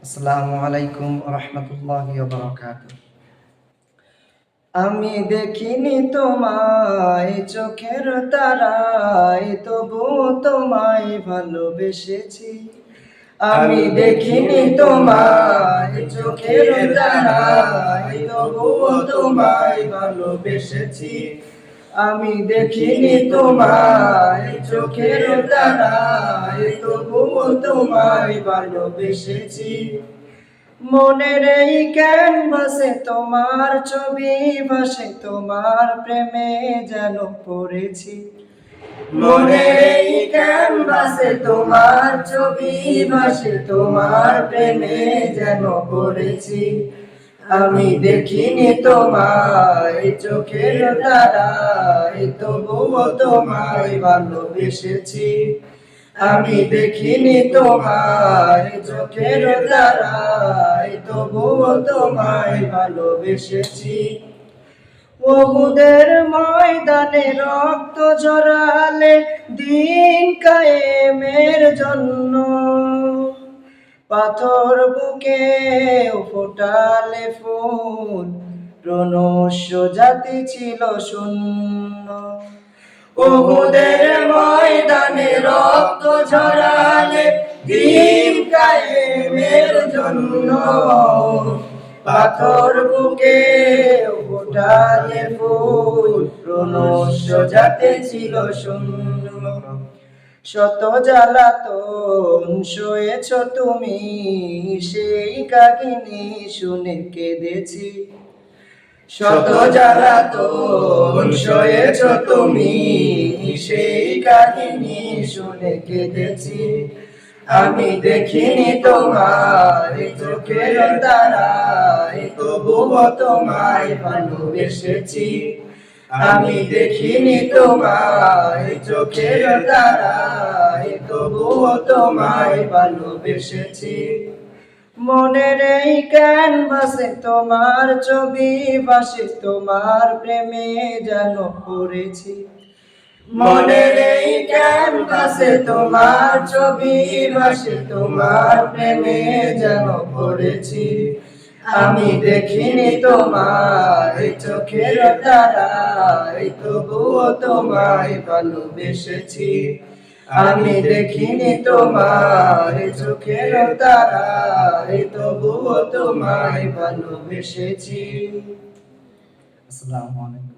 আসসালামু আলাইকুম রহমতুল্লাহি ওয়া বারাকাতুহু। আমি দেখিনি তোমায় চোখের তারায়, তবুও তোমায় ভালোবেসেছি। আমি দেখিনি তোমায় চোখের তারায়, তবুও তোমায় ভালোবেসেছি। আমি দেখিনি তোমায় চোখের তারায়, তবুও তোমায় ভালোবেসেছি। মনের এই ক্যানভাসে তোমার ছবি ভাসে, তোমার প্রেমে যেন পড়েছি। মনের এই ক্যানভাসে তোমার ছবি ভাসে, তোমার প্রেমে যেন পড়েছি। আমি দেখিনি তোমায় চোখের তারায়, তবুও তোমায় ভালোবেসেছি। আমি দেখিনি তোমায় চোখের তারায়, তবুও তোমায় ভালোবেসেছি। উহুদের ময়দানে রক্ত ঝরালে দিন কায়েমের জন্য, পাথর বুকে ফোটালে ফুল, রণস্য জাতি ছিল শূন্য। উহুদের ময়দানে রক্ত ঝরালে দিন কায়েমের জন্য, পাথর বুকে ফোটালে ফুল, রণস্য জাতি ছিল শূন্য। শত জ্বালাতন সয়েছ তুমি, সেই কাহিনী শুনে কেঁদেছি। শত জ্বালাতন সয়েছ তুমি, সেই কাহিনী শুনে কেঁদেছি। আমি দেখিনি তোমায় চোখের তারায়, তবুও তোমায় ভালোবেসেছি। আমি দেখিনি তোমায় চোখের তারায়, তবুও তোমায় ভালোবেসেছি। মনের এই ক্যানভাসে তোমার ছবি ভাসে, তোমার প্রেমে যেন পড়েছি। মনের এই ক্যানভাসে তোমার ছবি ভাসে, তোমার প্রেমে যেন পড়েছি। আমি দেখিনি তোমায় চোখের তারায়, তবুও তোমায় ভালোবেসেছি। আমি দেখিনি তোমায় চোখের তারায়, তবুও তোমায় ভালোবেসেছি। আসসালামু আলাইকুম।